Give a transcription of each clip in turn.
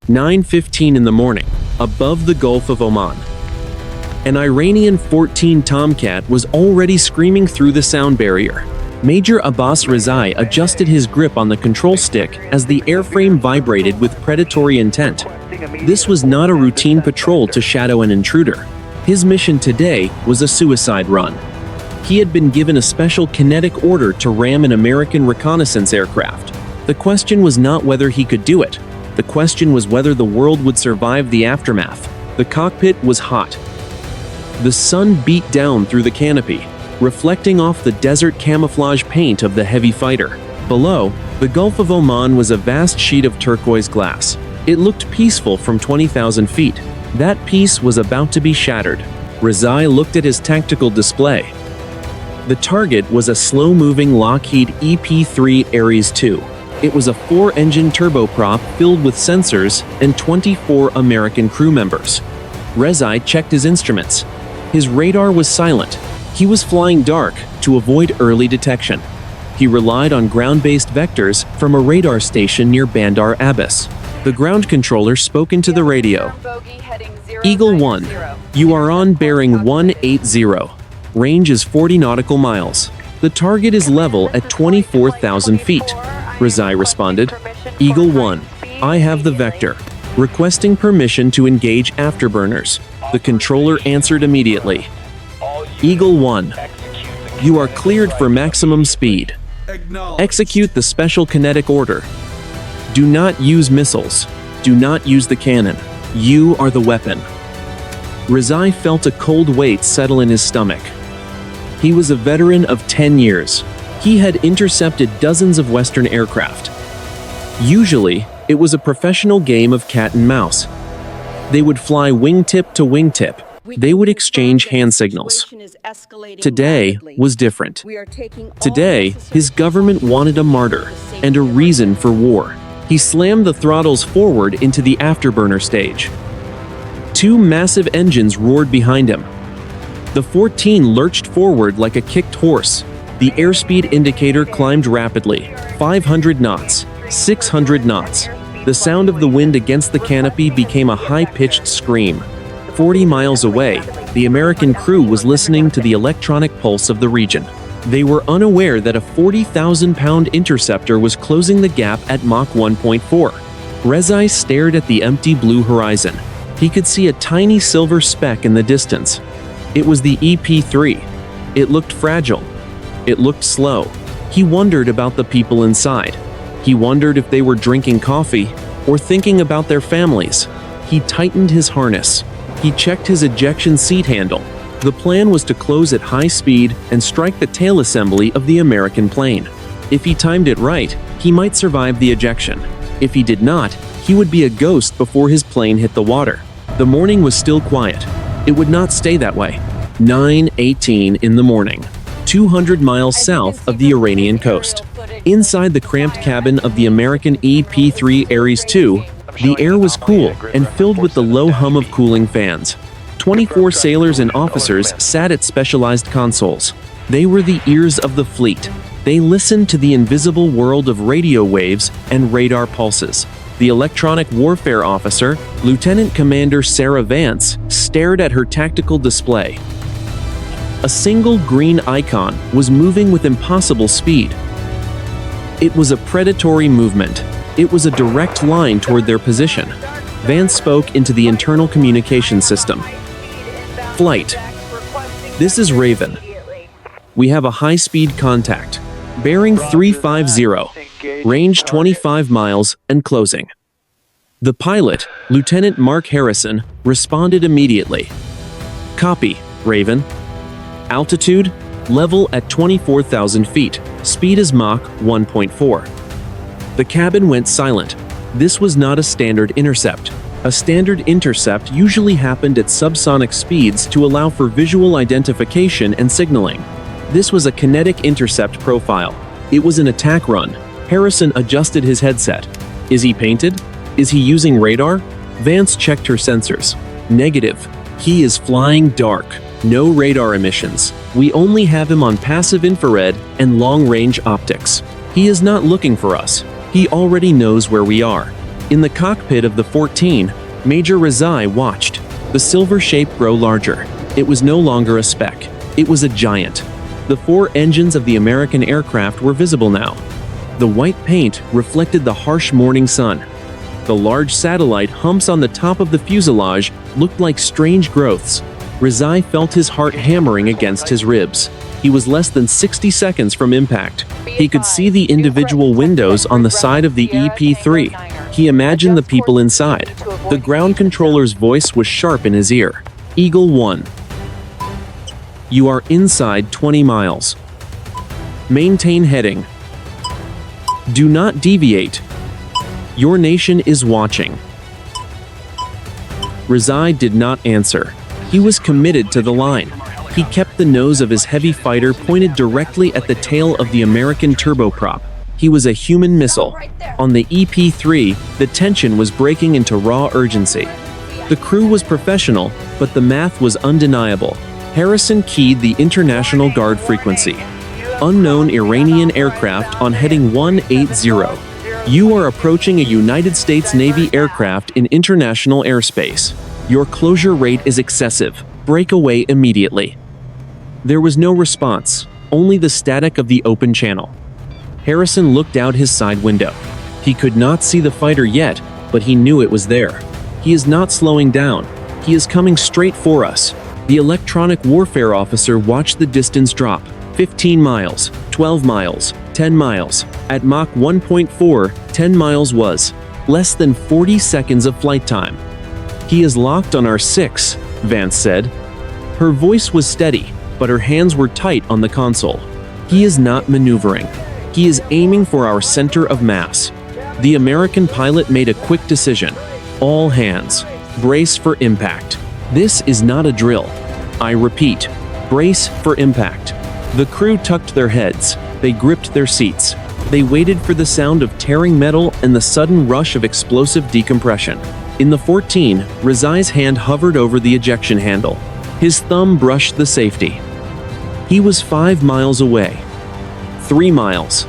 9:15 in the morning, above the Gulf of Oman. An Iranian F-14 Tomcat was already screaming through the sound barrier. Major Abbas Rezai adjusted his grip on the control stick as the airframe vibrated with predatory intent. This was not a routine patrol to shadow an intruder. His mission today was a suicide run. He had been given a special kinetic order to ram an American reconnaissance aircraft. The question was not whether he could do it. The question was whether the world would survive the aftermath. The cockpit was hot. The sun beat down through the canopy, reflecting off the desert camouflage paint of the heavy fighter. Below, the Gulf of Oman was a vast sheet of turquoise glass. It looked peaceful from 20,000 feet. That peace was about to be shattered. Rezai looked at his tactical display. The target was a slow-moving Lockheed EP-3 Aries II. It was a 4-engine turboprop filled with sensors and 24 American crew members. Rezai checked his instruments. His radar was silent. He was flying dark to avoid early detection. He relied on ground-based vectors from a radar station near Bandar Abbas. The ground controller spoke into the radio. Eagle 1, you are on bearing 180. Range is 40 nautical miles. The target is level at 24,000 feet. Rezai responded. Eagle 1, I have the vector. Requesting permission to engage afterburners. The controller answered immediately. Eagle 1, you are cleared for maximum speed. Execute the special kinetic order. Do not use missiles. Do not use the cannon. You are the weapon. Rezai felt a cold weight settle in his stomach. He was a veteran of 10 years. He had intercepted dozens of Western aircraft. Usually, it was a professional game of cat and mouse. They would fly wingtip to wingtip. They would exchange hand signals. Today was different. Today, his government wanted a martyr and a reason for war. He slammed the throttles forward into the afterburner stage. Two massive engines roared behind him. The F-14 lurched forward like a kicked horse. The airspeed indicator climbed rapidly. 500 knots, 600 knots. The sound of the wind against the canopy became a high-pitched scream. 40 miles away, the American crew was listening to the electronic pulse of the region. They were unaware that a 40,000-pound interceptor was closing the gap at Mach 1.4. Rezai stared at the empty blue horizon. He could see a tiny silver speck in the distance. It was the EP-3. It looked fragile. It looked slow. He wondered about the people inside. He wondered if they were drinking coffee or thinking about their families. He tightened his harness. He checked his ejection seat handle. The plan was to close at high speed and strike the tail assembly of the American plane. If he timed it right, he might survive the ejection. If he did not, he would be a ghost before his plane hit the water. The morning was still quiet. It would not stay that way. 9:18 in the morning, 200 miles south of the Iranian coast. Inside the cramped cabin of the American EP-3 Aries II, the air was cool and filled with the low hum of cooling fans. 24 sailors and officers sat at specialized consoles. They were the ears of the fleet. They listened to the invisible world of radio waves and radar pulses. The electronic warfare officer, Lieutenant Commander Sarah Vance, stared at her tactical display. A single green icon was moving with impossible speed. It was a predatory movement. It was a direct line toward their position. Vance spoke into the internal communication system. Flight. This is Raven. We have a high-speed contact. Bearing 350. Range 25 miles and closing. The pilot, Lieutenant Mark Harrison, responded immediately. Copy, Raven. Altitude, level at 24,000 feet. Speed is Mach 1.4. The cabin went silent. This was not a standard intercept. A standard intercept usually happened at subsonic speeds to allow for visual identification and signaling. This was a kinetic intercept profile. It was an attack run. Harrison adjusted his headset. Is he painted? Is he using radar? Vance checked her sensors. Negative. He is flying dark. No radar emissions. We only have him on passive infrared and long-range optics. He is not looking for us. He already knows where we are. In the cockpit of the 14, Major Rezai watched the silver shape grow larger. It was no longer a speck. It was a giant. The 4 engines of the American aircraft were visible now. The white paint reflected the harsh morning sun. The large satellite humps on the top of the fuselage looked like strange growths. Rezai felt his heart hammering against his ribs. He was less than 60 seconds from impact. He could see the individual windows on the side of the EP-3. He imagined the people inside. The ground controller's voice was sharp in his ear. Eagle 1. You are inside 20 miles. Maintain heading. Do not deviate. Your nation is watching. Rezai did not answer. He was committed to the line. He kept the nose of his heavy fighter pointed directly at the tail of the American turboprop. He was a human missile. On the EP-3, the tension was breaking into raw urgency. The crew was professional, but the math was undeniable. Harrison keyed the International Guard frequency. Unknown Iranian aircraft on heading 180. You are approaching a United States Navy aircraft in international airspace. Your closure rate is excessive. Break away immediately. There was no response, only the static of the open channel. Harrison looked out his side window. He could not see the fighter yet, but he knew it was there. He is not slowing down. He is coming straight for us. The electronic warfare officer watched the distance drop. 15 miles, 12 miles, 10 miles. At Mach 1.4, 10 miles was less than 40 seconds of flight time. He is locked on our 6, Vance said. Her voice was steady, but her hands were tight on the console. He is not maneuvering. He is aiming for our center of mass. The American pilot made a quick decision. All hands, brace for impact. This is not a drill. I repeat, brace for impact. The crew tucked their heads. They gripped their seats. They waited for the sound of tearing metal and the sudden rush of explosive decompression. In the 14, Rezai's hand hovered over the ejection handle. His thumb brushed the safety. He was 5 miles away. 3 miles.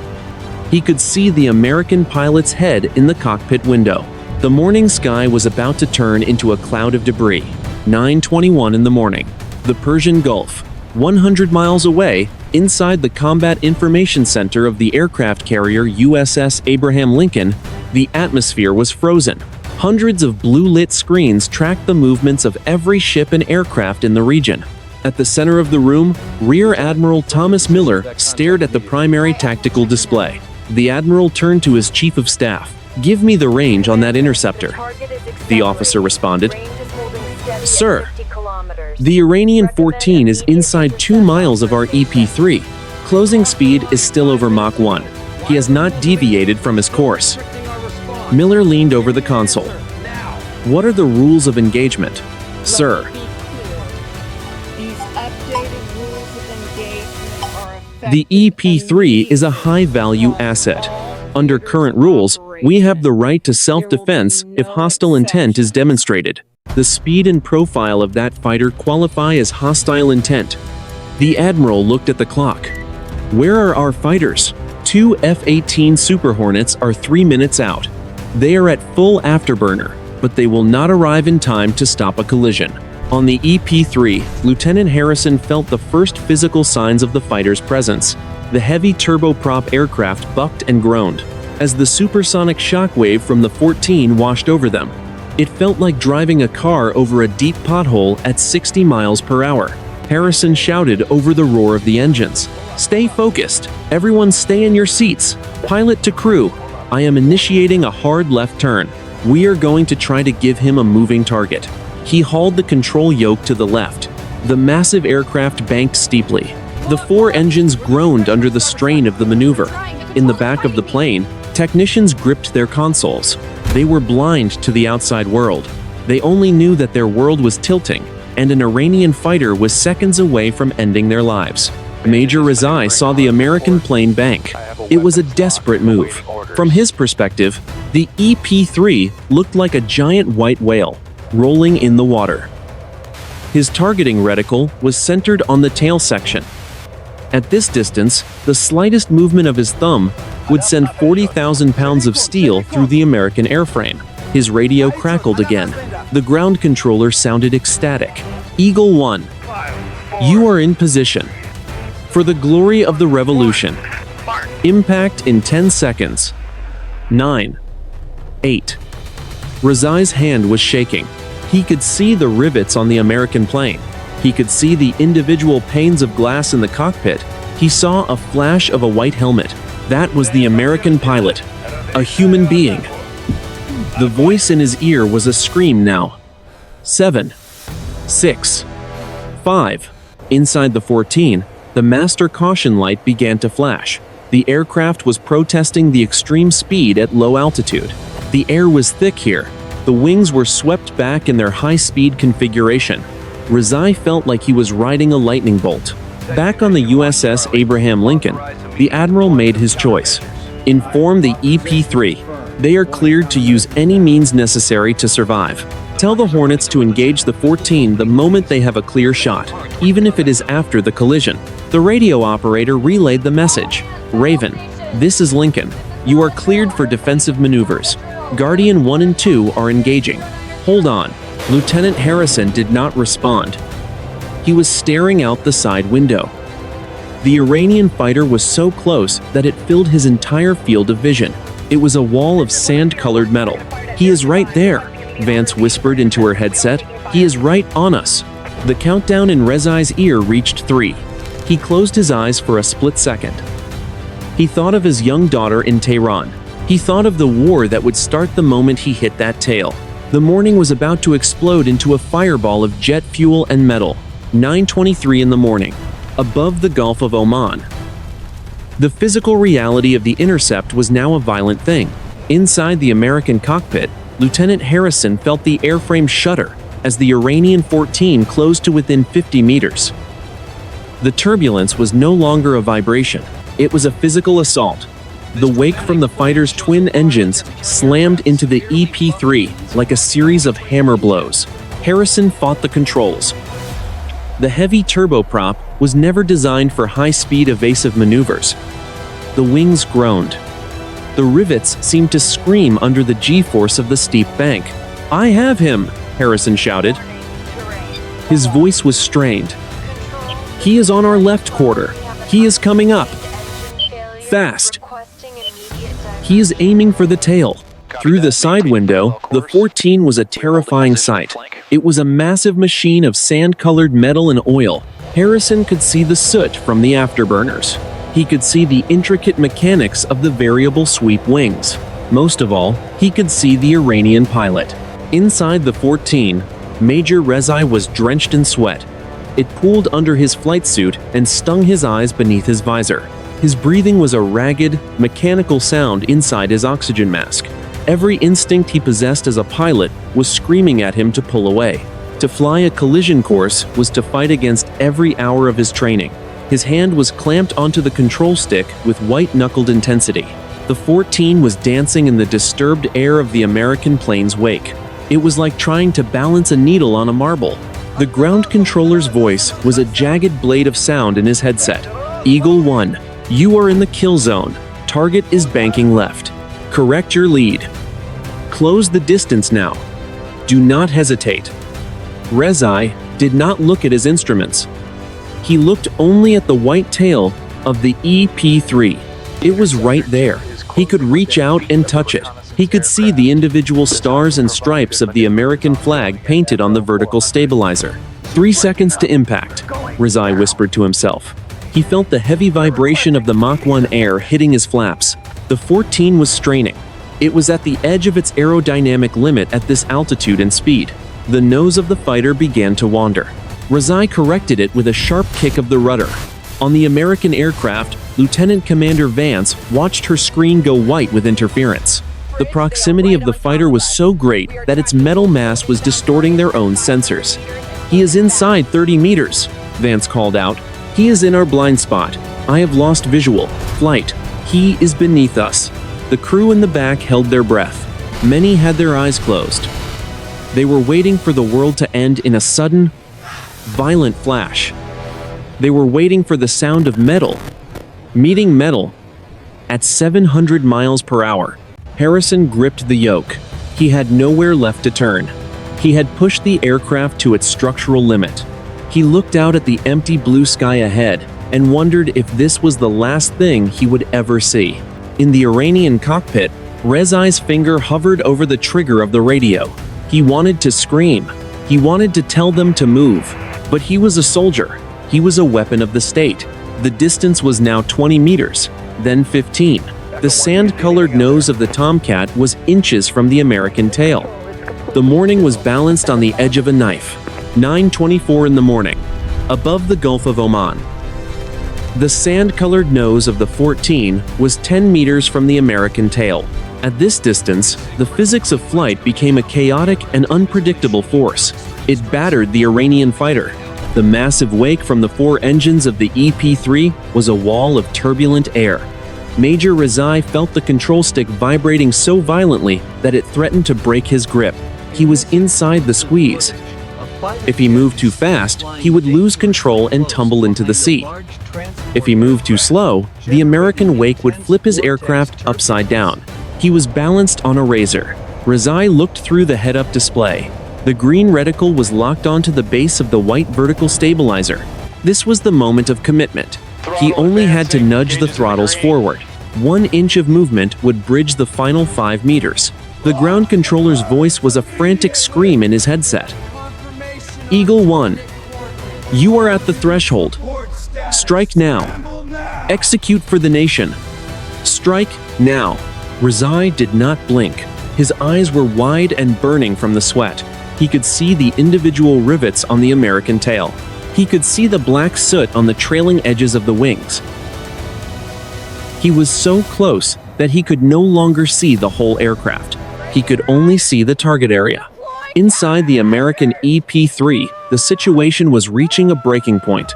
He could see the American pilot's head in the cockpit window. The morning sky was about to turn into a cloud of debris. 9:21 in the morning. The Persian Gulf. 100 miles away, inside the Combat Information Center of the aircraft carrier USS Abraham Lincoln, the atmosphere was frozen. Hundreds of blue-lit screens tracked the movements of every ship and aircraft in the region. At the center of the room, Rear Admiral Thomas Miller stared at the primary tactical display. The admiral turned to his chief of staff. "Give me the range on that interceptor," the officer responded. "Sir, the Iranian F-14 is inside 2 miles of our EP-3. Closing speed is still over Mach 1. He has not deviated from his course." Miller leaned over the console. "What are the rules of engagement, sir?" The EP-3 is a high-value asset. Under current rules, we have the right to self-defense if hostile intent is demonstrated. The speed and profile of that fighter qualify as hostile intent. The admiral looked at the clock. "Where are our fighters?" 2 F-18 Super Hornets are 3 minutes out. They are at full afterburner, but they will not arrive in time to stop a collision. On the EP-3, Lieutenant Harrison felt the first physical signs of the fighter's presence. The heavy turboprop aircraft bucked and groaned as the supersonic shockwave from the 14 washed over them. It felt like driving a car over a deep pothole at 60 miles per hour. Harrison shouted over the roar of the engines. "Stay focused. Everyone stay in your seats. Pilot to crew. I am initiating a hard left turn. We are going to try to give him a moving target." He hauled the control yoke to the left. The massive aircraft banked steeply. The 4 engines groaned under the strain of the maneuver. In the back of the plane, technicians gripped their consoles. They were blind to the outside world. They only knew that their world was tilting, and an Iranian fighter was seconds away from ending their lives. Major Rezai saw the American plane bank. It was a desperate move. From his perspective, the EP-3 looked like a giant white whale, rolling in the water. His targeting reticle was centered on the tail section. At this distance, the slightest movement of his thumb would send 40,000 pounds of steel through the American airframe. His radio crackled again. The ground controller sounded ecstatic. Eagle 1. You are in position. For the glory of the revolution. Impact in 10 seconds. 9. 8. Rezai's hand was shaking. He could see the rivets on the American plane. He could see the individual panes of glass in the cockpit. He saw a flash of a white helmet. That was the American pilot. A human being. The voice in his ear was a scream now. 7. 6. 5. Inside the 14, the master caution light began to flash. The aircraft was protesting the extreme speed at low altitude. The air was thick here. The wings were swept back in their high-speed configuration. Rezai felt like he was riding a lightning bolt. Back on the USS Abraham Lincoln, the admiral made his choice. Inform the EP-3. They are cleared to use any means necessary to survive. Tell the Hornets to engage the 14 the moment they have a clear shot, even if it is after the collision. The radio operator relayed the message. Raven, this is Lincoln. You are cleared for defensive maneuvers. Guardian 1 and 2 are engaging. Hold on. Lieutenant Harrison did not respond. He was staring out the side window. The Iranian fighter was so close that it filled his entire field of vision. It was a wall of sand-colored metal. He is right there, Vance whispered into her headset. He is right on us. The countdown in Rezai's ear reached 3. He closed his eyes for a split second. He thought of his young daughter in Tehran. He thought of the war that would start the moment he hit that tail. The morning was about to explode into a fireball of jet fuel and metal. 9:23 in the morning, above the Gulf of Oman. The physical reality of the intercept was now a violent thing. Inside the American cockpit, Lieutenant Harrison felt the airframe shudder as the Iranian F-14 closed to within 50 meters. The turbulence was no longer a vibration. It was a physical assault. The wake from the fighter's twin engines slammed into the EP-3 like a series of hammer blows. Harrison fought the controls. The heavy turboprop was never designed for high-speed evasive maneuvers. The wings groaned. The rivets seemed to scream under the G-force of the steep bank. I have him, Harrison shouted. His voice was strained. He is on our left quarter. He is coming up. Fast. He is aiming for the tail. Through the side window, the 14 was a terrifying sight. It was a massive machine of sand-colored metal and oil. Harrison could see the soot from the afterburners. He could see the intricate mechanics of the variable sweep wings. Most of all, he could see the Iranian pilot. Inside the 14, Major Rezai was drenched in sweat. It pooled under his flight suit and stung his eyes beneath his visor. His breathing was a ragged, mechanical sound inside his oxygen mask. Every instinct he possessed as a pilot was screaming at him to pull away. To fly a collision course was to fight against every hour of his training. His hand was clamped onto the control stick with white-knuckled intensity. The 14 was dancing in the disturbed air of the American plane's wake. It was like trying to balance a needle on a marble. The ground controller's voice was a jagged blade of sound in his headset. Eagle 1. You are in the kill zone. Target is banking left. Correct your lead. Close the distance now. Do not hesitate. Rezai did not look at his instruments. He looked only at the white tail of the EP-3. It was right there. He could reach out and touch it. He could see the individual stars and stripes of the American flag painted on the vertical stabilizer. 3 seconds to impact, Rezai whispered to himself. He felt the heavy vibration of the Mach 1 air hitting his flaps. The 14 was straining. It was at the edge of its aerodynamic limit at this altitude and speed. The nose of the fighter began to wander. Rezai corrected it with a sharp kick of the rudder. On the American aircraft, Lieutenant Commander Vance watched her screen go white with interference. The proximity of the fighter was so great that its metal mass was distorting their own sensors. He is inside 30 meters, Vance called out. He is in our blind spot. I have lost visual. Flight. He is beneath us. The crew in the back held their breath. Many had their eyes closed. They were waiting for the world to end in a sudden, violent flash. They were waiting for the sound of metal meeting metal At 700 miles per hour, Harrison gripped the yoke. He had nowhere left to turn. He had pushed the aircraft to its structural limit. He looked out at the empty blue sky ahead and wondered if this was the last thing he would ever see. In the Iranian cockpit, Rezai's finger hovered over the trigger of the radio. He wanted to scream. He wanted to tell them to move. But he was a soldier. He was a weapon of the state. The distance was now 20 meters, then 15. The sand-colored nose of the Tomcat was inches from the American tail. The morning was balanced on the edge of a knife. 9:24 in the morning, above the Gulf of Oman. The sand-colored nose of the 14 was 10 meters from the American tail. At this distance, the physics of flight became a chaotic and unpredictable force. It battered the Iranian fighter. The massive wake from the four engines of the EP-3 was a wall of turbulent air. Major Rezai felt the control stick vibrating so violently that it threatened to break his grip. He was inside the squeeze. If he moved too fast, he would lose control and tumble into the sea. If he moved too slow, the American wake would flip his aircraft upside down. He was balanced on a razor. Rezai looked through the head-up display. The green reticle was locked onto the base of the white vertical stabilizer. This was the moment of commitment. He only had to nudge the throttles forward. 1 inch of movement would bridge the final 5 meters. The ground controller's voice was a frantic scream in his headset. Eagle 1. You are at the threshold. Strike now. Execute for the nation. Strike now. Rezai did not blink. His eyes were wide and burning from the sweat. He could see the individual rivets on the American tail. He could see the black soot on the trailing edges of the wings. He was so close that he could no longer see the whole aircraft. He could only see the target area. Inside the American EP-3, the situation was reaching a breaking point.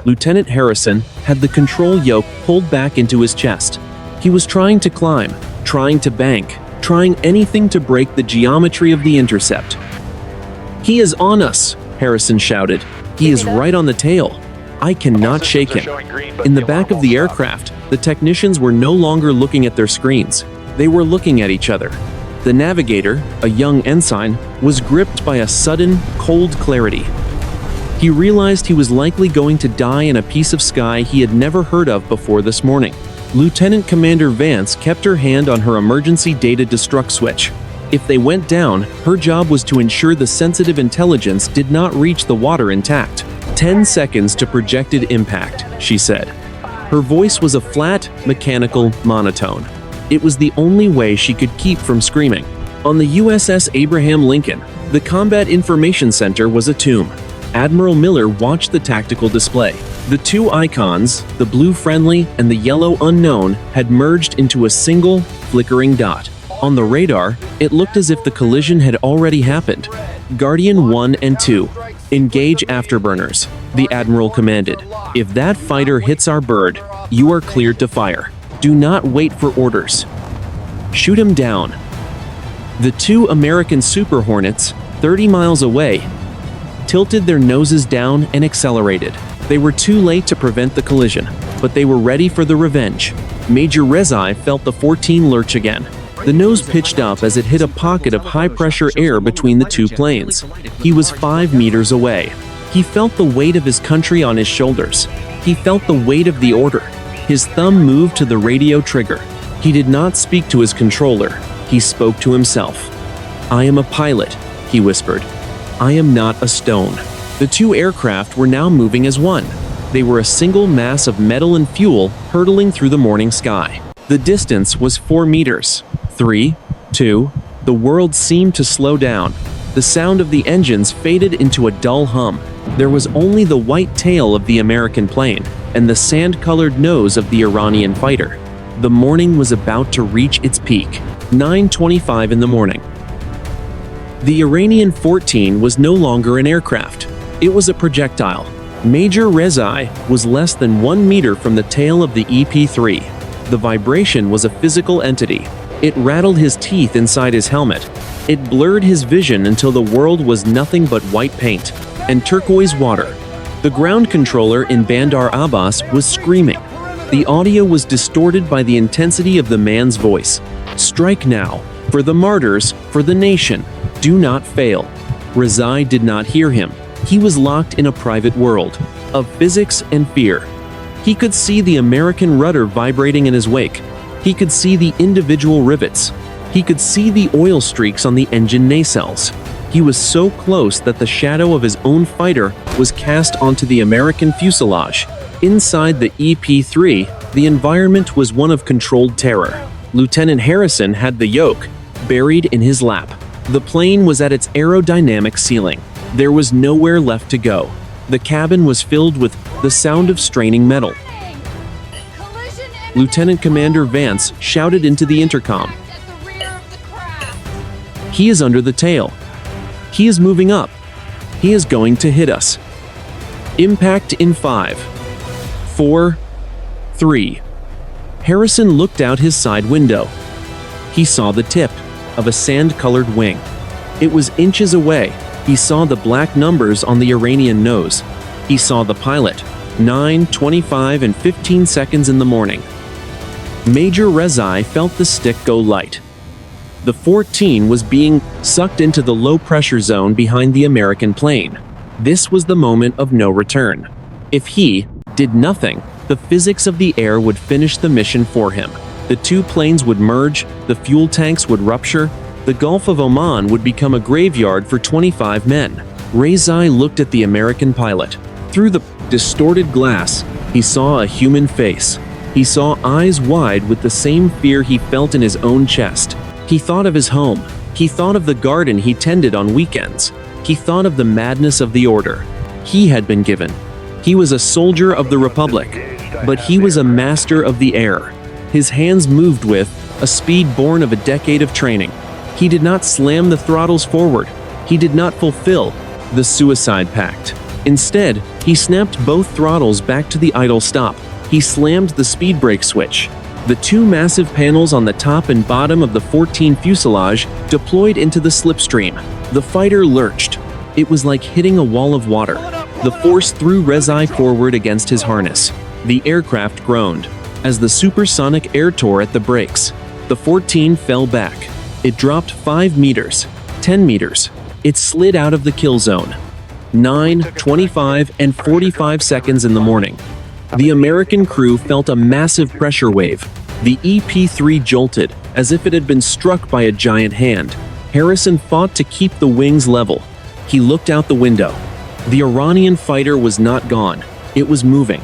Lieutenant Harrison had the control yoke pulled back into his chest. He was trying to climb, trying to bank, trying anything to break the geometry of the intercept. He is on us, Harrison shouted. He is right on the tail. I cannot shake him. In the back of the aircraft, the technicians were no longer looking at their screens. They were looking at each other. The navigator, a young ensign, was gripped by a sudden, cold clarity. He realized he was likely going to die in a piece of sky he had never heard of before this morning. Lieutenant Commander Vance kept her hand on her emergency data destruct switch. If they went down, her job was to ensure the sensitive intelligence did not reach the water intact. 10 seconds to projected impact, she said. Her voice was a flat, mechanical monotone. It was the only way she could keep from screaming. On the USS Abraham Lincoln, the Combat Information Center was a tomb. Admiral Miller watched the tactical display. The two icons, the blue friendly and the yellow unknown, had merged into a single, flickering dot. On the radar, it looked as if the collision had already happened. Guardian 1 and 2. Engage afterburners, the Admiral commanded. If that fighter hits our bird, you are cleared to fire. Do not wait for orders. Shoot him down. The two American Super Hornets, 30 miles away, tilted their noses down and accelerated. They were too late to prevent the collision, but they were ready for the revenge. Major Rezai felt the 14 lurch again. The nose pitched up as it hit a pocket of high-pressure air between the two planes. He was 5 meters away. He felt the weight of his country on his shoulders. He felt the weight of the order. His thumb moved to the radio trigger. He did not speak to his controller. He spoke to himself. I am a pilot, he whispered. I am not a stone. The two aircraft were now moving as one. They were a single mass of metal and fuel hurtling through the morning sky. The distance was 4 meters. 3, 2, the world seemed to slow down. The sound of the engines faded into a dull hum. There was only the white tail of the American plane and the sand-colored nose of the Iranian fighter. The morning was about to reach its peak. 9:25 in the morning. The Iranian F-14 was no longer an aircraft. It was a projectile. Major Rezai was less than 1 meter from the tail of the EP-3. The vibration was a physical entity. It rattled his teeth inside his helmet. It blurred his vision until the world was nothing but white paint and turquoise water. The ground controller in Bandar Abbas was screaming. The audio was distorted by the intensity of the man's voice. "Strike now. For the martyrs, for the nation. Do not fail." Rezai did not hear him. He was locked in a private world of physics and fear. He could see the American rudder vibrating in his wake. He could see the individual rivets. He could see the oil streaks on the engine nacelles. He was so close that the shadow of his own fighter was cast onto the American fuselage. Inside the EP-3, the environment was one of controlled terror. Lieutenant Harrison had the yoke buried in his lap. The plane was at its aerodynamic ceiling. There was nowhere left to go. The cabin was filled with the sound of straining metal. Lieutenant Commander Vance shouted into the intercom. "He is under the tail. He is moving up. He is going to hit us. Impact in 5, 4, 3. Harrison looked out his side window. He saw the tip of a sand-colored wing. It was inches away. He saw the black numbers on the Iranian nose. He saw the pilot. 9, 25, and 15 seconds in the morning. Major Rezai felt the stick go light. The 14 was being sucked into the low-pressure zone behind the American plane. This was the moment of no return. If he did nothing, the physics of the air would finish the mission for him. The two planes would merge, the fuel tanks would rupture, the Gulf of Oman would become a graveyard for 25 men. Rezai looked at the American pilot. Through the distorted glass, he saw a human face. He saw eyes wide with the same fear he felt in his own chest. He thought of his home. He thought of the garden he tended on weekends. He thought of the madness of the order he had been given. He was a soldier of the Republic, but he was a master of the air. His hands moved with a speed born of a decade of training. He did not slam the throttles forward. He did not fulfill the suicide pact. Instead, he snapped both throttles back to the idle stop. He slammed the speed brake switch. The two massive panels on the top and bottom of the 14 fuselage deployed into the slipstream. The fighter lurched. It was like hitting a wall of water. The force threw Rezai forward against his harness. The aircraft groaned. As the supersonic air tore at the brakes, the 14 fell back. It dropped 5 meters, 10 meters. It slid out of the kill zone. 9, 25, and 45 seconds in the morning. The American crew felt a massive pressure wave. The EP-3 jolted, as if it had been struck by a giant hand. Harrison fought to keep the wings level. He looked out the window. The Iranian fighter was not gone. It was moving.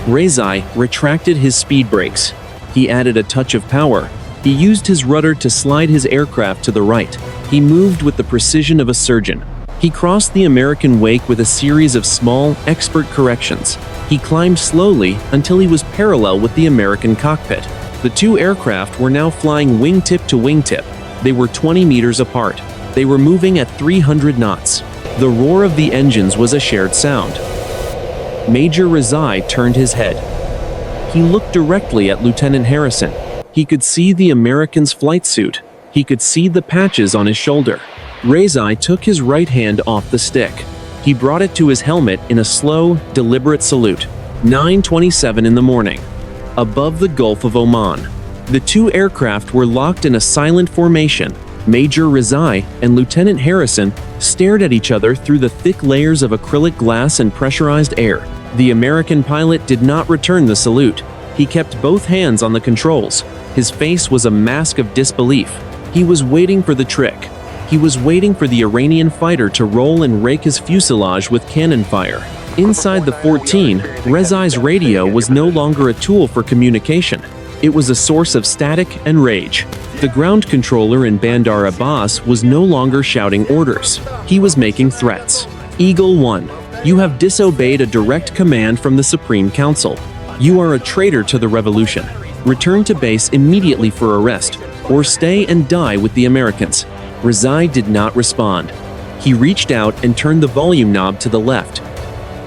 Rezai retracted his speed brakes. He added a touch of power. He used his rudder to slide his aircraft to the right. He moved with the precision of a surgeon. He crossed the American wake with a series of small, expert corrections. He climbed slowly until he was parallel with the American cockpit. The two aircraft were now flying wingtip to wingtip. They were 20 meters apart. They were moving at 300 knots. The roar of the engines was a shared sound. Major Rezai turned his head. He looked directly at Lieutenant Harrison. He could see the American's flight suit. He could see the patches on his shoulder. Rezai took his right hand off the stick. He brought it to his helmet in a slow, deliberate salute. 9:27 in the morning. Above the Gulf of Oman. The two aircraft were locked in a silent formation. Major Rezai and Lieutenant Harrison stared at each other through the thick layers of acrylic glass and pressurized air. The American pilot did not return the salute. He kept both hands on the controls. His face was a mask of disbelief. He was waiting for the trick. He was waiting for the Iranian fighter to roll and rake his fuselage with cannon fire. Inside the 14, Rezai's radio was no longer a tool for communication. It was a source of static and rage. The ground controller in Bandar Abbas was no longer shouting orders. He was making threats. Eagle 1, you have disobeyed a direct command from the Supreme Council. You are a traitor to the revolution. Return to base immediately for arrest, or stay and die with the Americans. Rezai did not respond. He reached out and turned the volume knob to the left.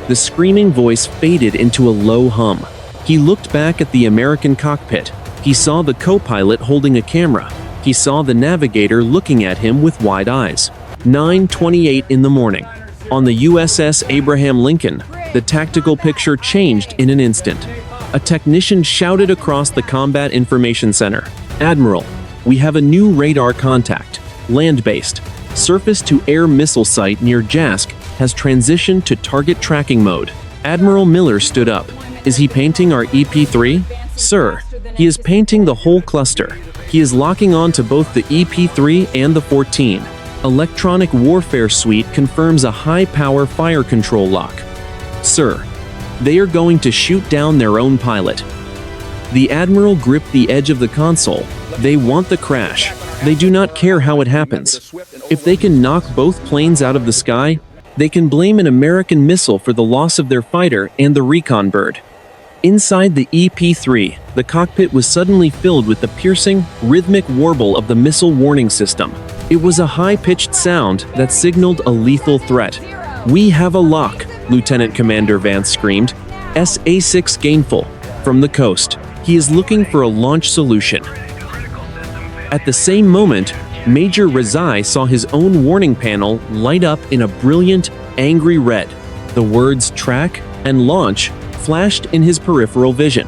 The screaming voice faded into a low hum. He looked back at the American cockpit. He saw the co-pilot holding a camera. He saw the navigator looking at him with wide eyes. 9:28 in the morning. On the USS Abraham Lincoln, the tactical picture changed in an instant. A technician shouted across the Combat Information Center, "Admiral, we have a new radar contact, land-based. Surface-to-air missile site near Jask has transitioned to target tracking mode." Admiral Miller stood up. "Is he painting our EP-3? Sir, he is painting the whole cluster. He is locking on to both the EP-3 and the 14. Electronic Warfare Suite confirms a high-power fire control lock. Sir, they are going to shoot down their own pilot." The Admiral gripped the edge of the console. They want the crash. They do not care how it happens. If they can knock both planes out of the sky, they can blame an American missile for the loss of their fighter and the recon bird. Inside the EP-3, the cockpit was suddenly filled with the piercing, rhythmic warble of the missile warning system. It was a high-pitched sound that signaled a lethal threat. "We have a lock," Lieutenant Commander Vance screamed. "SA-6 gainful, from the coast. He is looking for a launch solution." At the same moment, Major Rezai saw his own warning panel light up in a brilliant, angry red. The words "track" and "launch" flashed in his peripheral vision.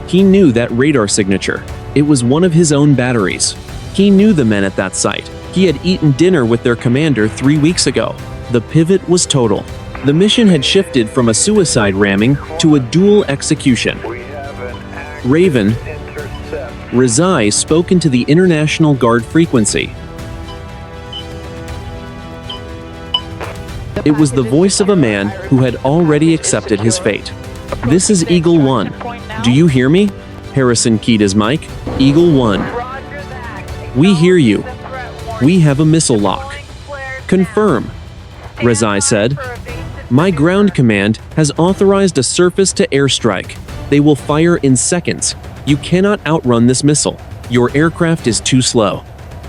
He knew that radar signature. It was one of his own batteries. He knew the men at that site. He had eaten dinner with their commander 3 weeks ago. The pivot was total. The mission had shifted from a suicide ramming to a dual execution. "Raven," Rezai spoke into the International Guard frequency. It was the voice of a man who had already accepted his fate. "This is Eagle 1. Do you hear me?" Harrison keyed his mic. "Eagle 1. We hear you. We have a missile lock." "Confirm," Rezai said. "My ground command has authorized a surface-to-air strike. They will fire in seconds. You cannot outrun this missile. Your aircraft is too slow."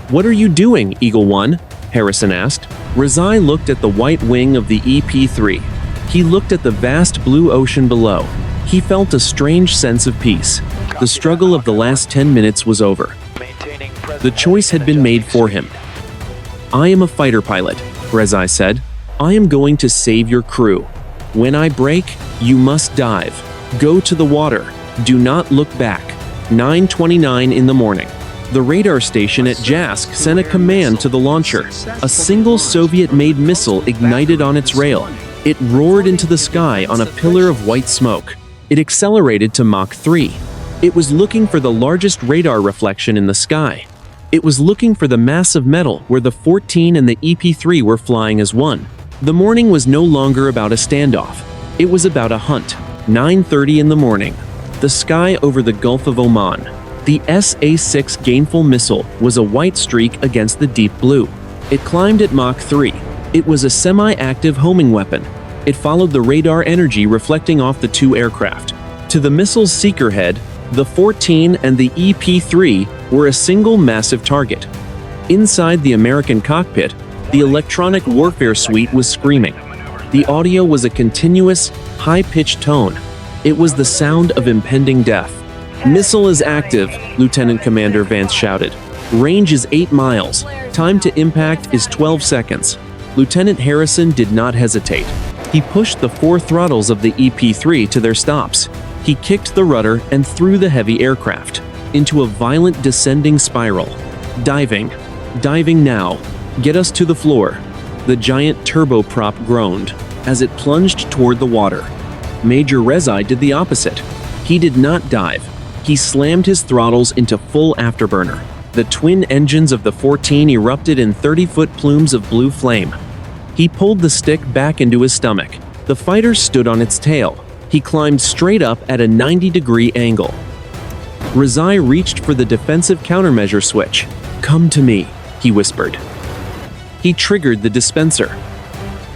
"What are you doing, Eagle 1? Harrison asked. Rezai looked at the white wing of the EP-3. He looked at the vast blue ocean below. He felt a strange sense of peace. The struggle of the last 10 minutes was over. The choice had been made for him. "I am a fighter pilot," Rezai said. "I am going to save your crew. When I break, you must dive. Go to the water. Do not look back." 9:29 in the morning. The radar station at Jask sent a command to the launcher. A single Soviet-made missile ignited on its rail. It roared into the sky on a pillar of white smoke. It accelerated to Mach 3. It was looking for the largest radar reflection in the sky. It was looking for the mass of metal where the 14 and the EP-3 were flying as one. The morning was no longer about a standoff. It was about a hunt. 9:30 in the morning. The sky over the Gulf of Oman. The SA-6 gainful missile was a white streak against the deep blue. It climbed at Mach 3. It was a semi-active homing weapon. It followed the radar energy reflecting off the two aircraft. To the missile's seeker head, the 14 and the EP-3 were a single massive target. Inside the American cockpit, the electronic warfare suite was screaming. The audio was a continuous, high-pitched tone. It was the sound of impending death. "Missile is active," Lieutenant Commander Vance shouted. "Range is 8 miles. Time to impact is 12 seconds. Lieutenant Harrison did not hesitate. He pushed the 4 throttles of the EP-3 to their stops. He kicked the rudder and threw the heavy aircraft into a violent descending spiral. "Diving. Diving now. Get us to the floor." The giant turboprop groaned as it plunged toward the water. Major Rezai did the opposite. He did not dive. He slammed his throttles into full afterburner. The twin engines of the 14 erupted in 30-foot plumes of blue flame. He pulled the stick back into his stomach. The fighter stood on its tail. He climbed straight up at a 90-degree angle. Rezai reached for the defensive countermeasure switch. "Come to me," he whispered. He triggered the dispenser.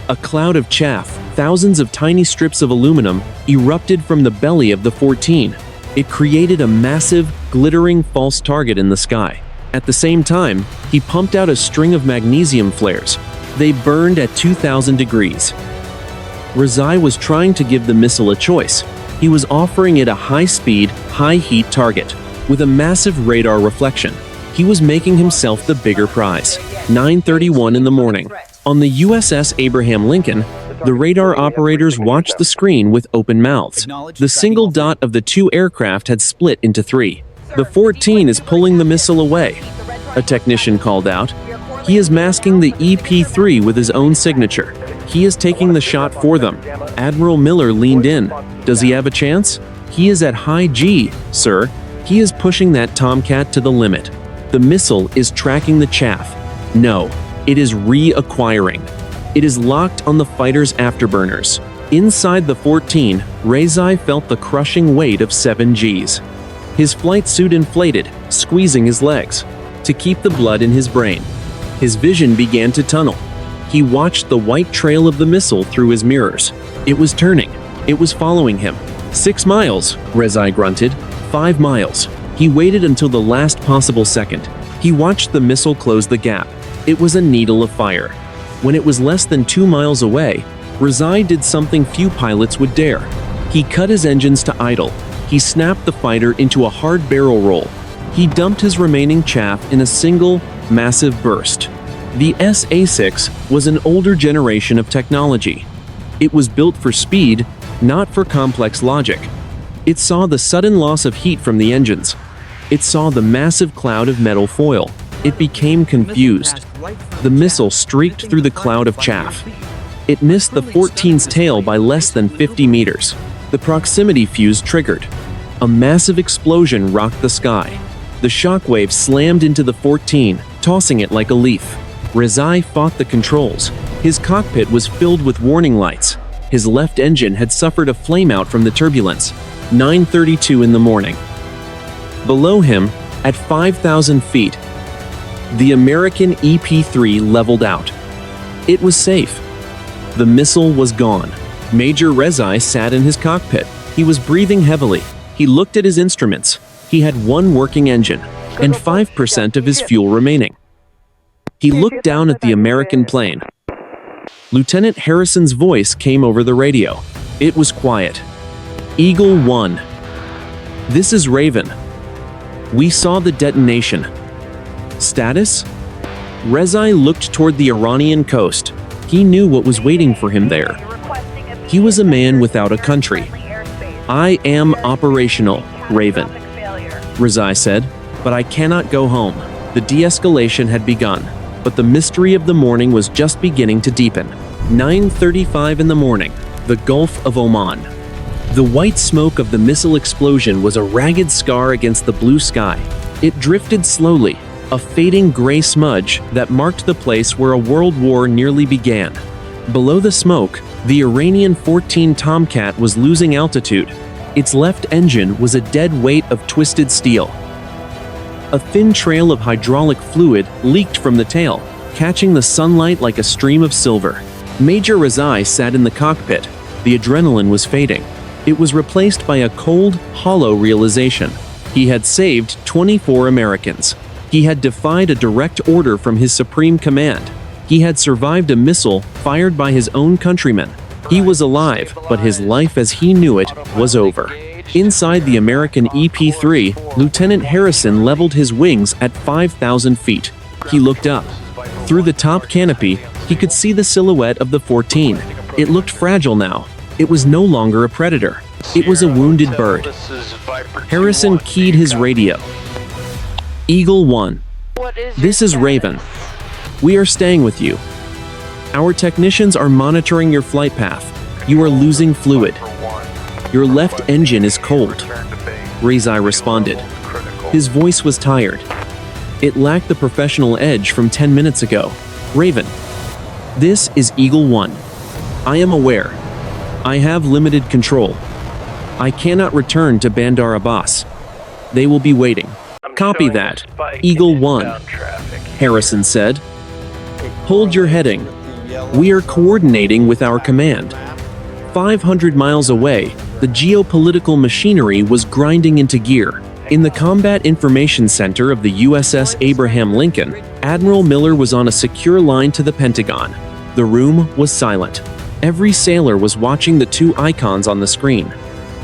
A cloud of chaff, thousands of tiny strips of aluminum, erupted from the belly of the 14. It created a massive, glittering false target in the sky. At the same time, he pumped out a string of magnesium flares. They burned at 2,000 degrees. Rezai was trying to give the missile a choice. He was offering it a high-speed, high-heat target with a massive radar reflection. He was making himself the bigger prize. 9:31 in the morning. On the USS Abraham Lincoln, The radar operators watched the screen with open mouths. The single dot of the two aircraft had split into three. The 14 is pulling the missile away, a technician called out. He is masking the EP-3 with his own signature. He is taking the shot for them. Admiral Miller leaned in. Does he have a chance? He is at high G, sir. He is pushing that Tomcat to the limit. The missile is tracking the chaff. No, it is reacquiring. It is locked on the fighter's afterburners. Inside the 14, Rezai felt the crushing weight of 7 Gs. His flight suit inflated, squeezing his legs to keep the blood in his brain. His vision began to tunnel. He watched the white trail of the missile through his mirrors. It was turning. It was following him. 6 miles, Rezai grunted. 5 miles. He waited until the last possible second. He watched the missile close the gap. It was a needle of fire. When it was less than 2 miles away, Rezai did something few pilots would dare. He cut his engines to idle. He snapped the fighter into a hard barrel roll. He dumped his remaining chaff in a single, massive burst. The SA-6 was an older generation of technology. It was built for speed, not for complex logic. It saw the sudden loss of heat from the engines. It saw the massive cloud of metal foil. It became confused. The missile streaked through the cloud of chaff. It missed the 14's tail by less than 50 meters. The proximity fuse triggered. A massive explosion rocked the sky. The shockwave slammed into the 14, tossing it like a leaf. Rezai fought the controls. His cockpit was filled with warning lights. His left engine had suffered a flameout from the turbulence. 9:32 in the morning. Below him, at 5,000 feet, the American EP-3 leveled out. It was safe. The missile was gone. Major Rezai sat in his cockpit. He was breathing heavily. He looked at his instruments. He had one working engine and 5% of his fuel remaining. He looked down at the American plane. Lieutenant Harrison's voice came over the radio. It was quiet. Eagle 1. This is Raven. We saw the detonation. Status? Rezai looked toward the Iranian coast. He knew what was waiting for him there. He was a man without a country. I am operational, Raven, Rezai said, but I cannot go home. The de-escalation had begun, but the mystery of the morning was just beginning to deepen. 9:35 in the morning, the Gulf of Oman. The white smoke of the missile explosion was a ragged scar against the blue sky. It drifted slowly, a fading gray smudge that marked the place where a world war nearly began. Below the smoke, the Iranian F-14 Tomcat was losing altitude. Its left engine was a dead weight of twisted steel. A thin trail of hydraulic fluid leaked from the tail, catching the sunlight like a stream of silver. Major Rezai sat in the cockpit. The adrenaline was fading. It was replaced by a cold, hollow realization. He had saved 24 Americans. He had defied a direct order from his supreme command. He had survived a missile fired by his own countrymen. He was alive, but his life as he knew it was over. Inside the American EP-3, Lieutenant Harrison leveled his wings at 5,000 feet. He looked up. Through the top canopy, he could see the silhouette of the 14. It looked fragile now. It was no longer a predator. It was a wounded bird. Harrison keyed his radio. Eagle 1. This is Raven. We are staying with you. Our technicians are monitoring your flight path. You are losing fluid. Your left engine is cold, Rezai responded. His voice was tired. It lacked the professional edge from 10 minutes ago. Raven. This is Eagle 1. I am aware. I have limited control. I cannot return to Bandar Abbas. They will be waiting. Copy that, Eagle 1, Harrison said. Hold your heading. We are coordinating with our command. 500 miles away, the geopolitical machinery was grinding into gear. In the Combat Information Center of the USS Abraham Lincoln, Admiral Miller was on a secure line to the Pentagon. The room was silent. Every sailor was watching the two icons on the screen.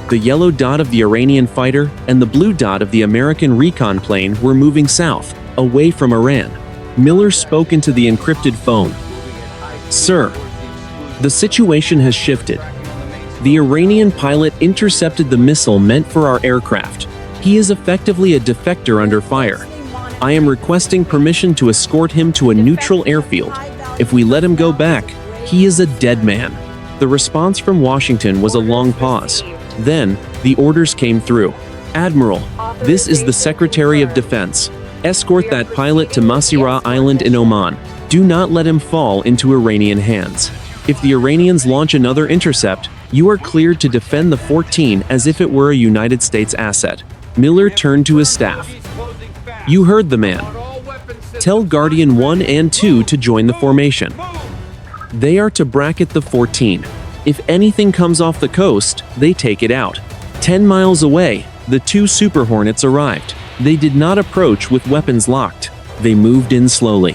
The yellow dot of the Iranian fighter and the blue dot of the American recon plane were moving south, away from Iran. Miller spoke into the encrypted phone. Sir, The situation has shifted. The Iranian pilot intercepted the missile meant for our aircraft. He is effectively a defector under fire. I am requesting permission to escort him to a neutral airfield. If we let him go back, he is a dead man. The response from Washington was a long pause. Then, the orders came through. Admiral, this is the Secretary of Defense. Escort that pilot to Masirah Island in Oman. Do not let him fall into Iranian hands. If the Iranians launch another intercept, you are cleared to defend the 14 as if it were a United States asset. Miller turned to his staff. You heard the man. Tell Guardian 1 and 2 to join the formation. They are to bracket the 14. If anything comes off the coast, they take it out. 10 miles away, the 2 Super Hornets arrived. They did not approach with weapons locked. They moved in slowly.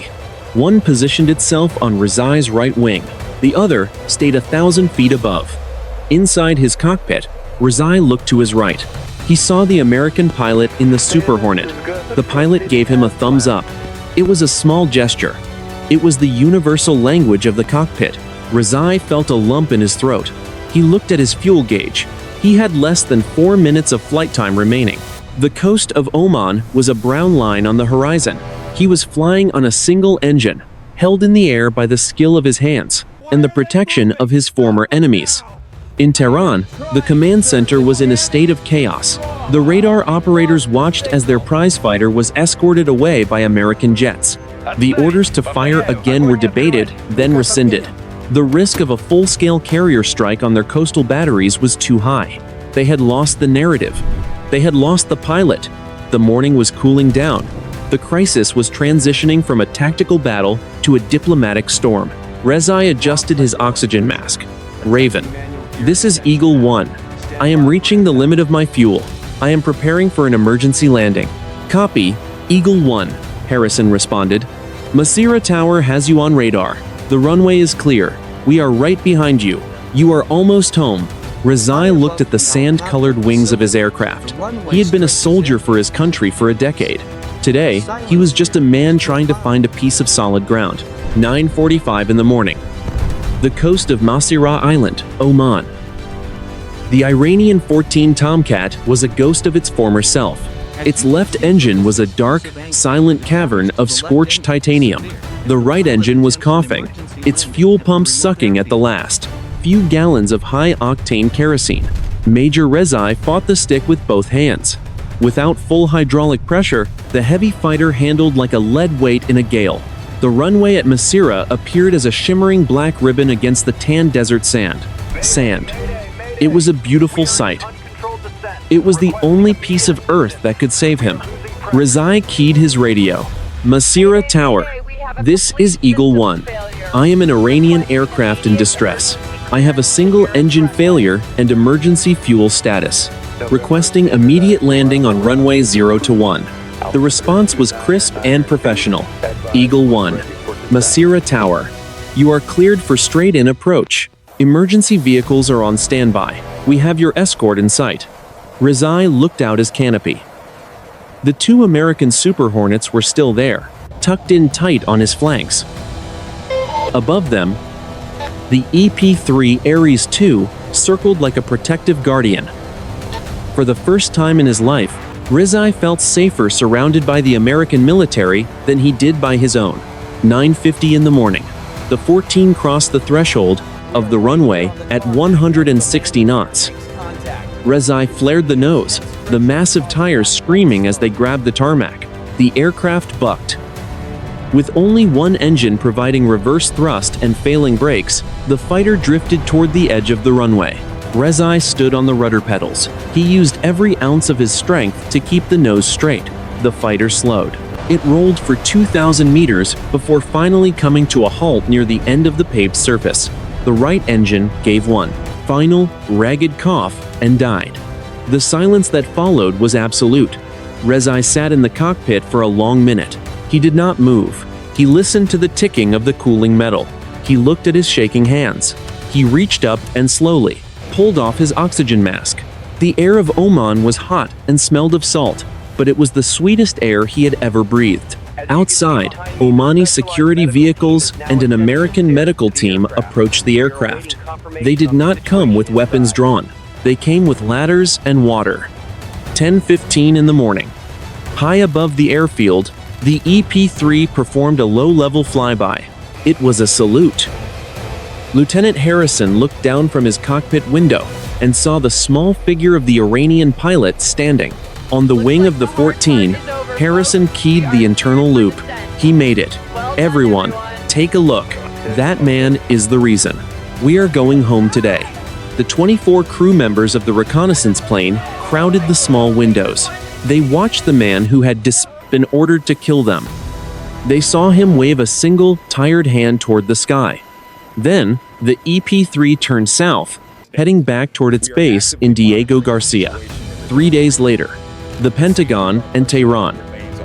One positioned itself on Rezai's right wing. The other stayed 1,000 feet above. Inside his cockpit, Rezai looked to his right. He saw the American pilot in the Super Hornet. The pilot gave him a thumbs up. It was a small gesture. It was the universal language of the cockpit. Rezai felt a lump in his throat. He looked at his fuel gauge. He had less than 4 minutes of flight time remaining. The coast of Oman was a brown line on the horizon. He was flying on a single engine, held in the air by the skill of his hands and the protection of his former enemies. In Tehran, the command center was in a state of chaos. The radar operators watched as their prize fighter was escorted away by American jets. The orders to fire again were debated, then rescinded. The risk of a full-scale carrier strike on their coastal batteries was too high. They had lost the narrative. They had lost the pilot. The morning was cooling down. The crisis was transitioning from a tactical battle to a diplomatic storm. Rezai adjusted his oxygen mask. Raven. This is Eagle 1. I am reaching the limit of my fuel. I am preparing for an emergency landing. Copy, Eagle 1, Harrison responded. Masirah Tower has you on radar. The runway is clear. We are right behind you. You are almost home. Rezai looked at the sand-colored wings of his aircraft. He had been a soldier for his country for a decade. Today, he was just a man trying to find a piece of solid ground. 9:45 in the morning. The coast of Masirah Island, Oman. The Iranian F-14 Tomcat was a ghost of its former self. Its left engine was a dark, silent cavern of scorched titanium. The right engine was coughing, its fuel pumps sucking at the last few gallons of high-octane kerosene. Major Rezai fought the stick with both hands. Without full hydraulic pressure, the heavy fighter handled like a lead weight in a gale. The runway at Masirah appeared as a shimmering black ribbon against the tan desert sand. It was a beautiful sight. It was the only piece of earth that could save him. Rezai keyed his radio. Masirah Tower. This is Eagle 1. I am an Iranian aircraft in distress. I have a single engine failure and emergency fuel status. Requesting immediate landing on runway 0-1. The response was crisp and professional. Eagle 1. Masirah Tower. You are cleared for straight-in approach. Emergency vehicles are on standby. We have your escort in sight. Rezai looked out his canopy. The 2 American Super Hornets were still there, tucked in tight on his flanks. Above them, the EP-3 Aries II circled like a protective guardian. For the first time in his life, Rezai felt safer surrounded by the American military than he did by his own. 9:50 in the morning. The 14 crossed the threshold of the runway at 160 knots. Rezai flared the nose, the massive tires screaming as they grabbed the tarmac. The aircraft bucked. With only one engine providing reverse thrust and failing brakes, the fighter drifted toward the edge of the runway. Rezai stood on the rudder pedals. He used every ounce of his strength to keep the nose straight. The fighter slowed. It rolled for 2,000 meters before finally coming to a halt near the end of the paved surface. The right engine gave one final, ragged cough and died. The silence that followed was absolute. Rezai sat in the cockpit for a long minute. He did not move. He listened to the ticking of the cooling metal. He looked at his shaking hands. He reached up and slowly pulled off his oxygen mask. The air of Oman was hot and smelled of salt, but it was the sweetest air he had ever breathed. Outside, Omani security vehicles and an American medical team approached the aircraft. They did not come with weapons drawn. They came with ladders and water. 10:15 in the morning. High above the airfield, the EP-3 performed a low-level flyby. It was a salute. Lieutenant Harrison looked down from his cockpit window and saw the small figure of the Iranian pilot standing. On the wing of the 14, Harrison keyed the internal loop. He made it. Everyone, take a look. That man is the reason. We are going home today. The 24 crew members of the reconnaissance plane crowded the small windows. They watched the man who had been ordered to kill them. They saw him wave a single, tired hand toward the sky. Then, the EP-3 turned south, heading back toward its base in Diego Garcia. 3 days later, the Pentagon and Tehran.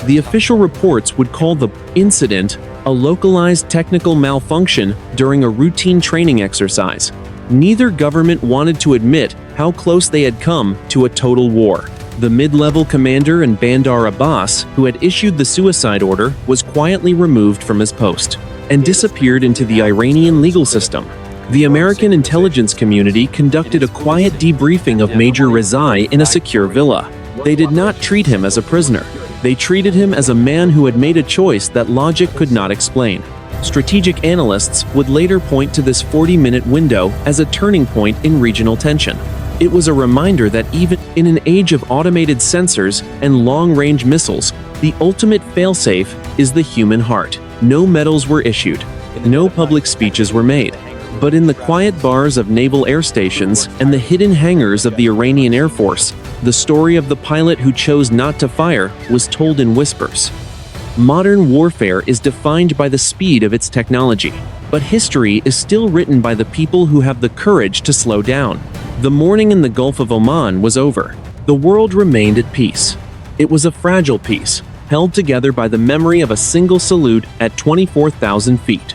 The official reports would call the incident a localized technical malfunction during a routine training exercise. Neither government wanted to admit how close they had come to a total war. The mid-level commander and Bandar Abbas, who had issued the suicide order, was quietly removed from his post and disappeared into the Iranian legal system. The American intelligence community conducted a quiet debriefing of Major Rezai in a secure villa. They did not treat him as a prisoner. They treated him as a man who had made a choice that logic could not explain. Strategic analysts would later point to this 40-minute window as a turning point in regional tension. It was a reminder that even in an age of automated sensors and long-range missiles, the ultimate failsafe is the human heart. No medals were issued. No public speeches were made. But in the quiet bars of naval air stations and the hidden hangars of the Iranian Air Force, the story of the pilot who chose not to fire was told in whispers. Modern warfare is defined by the speed of its technology, but history is still written by the people who have the courage to slow down. The morning in the Gulf of Oman was over. The world remained at peace. It was a fragile peace, held together by the memory of a single salute at 24,000 feet.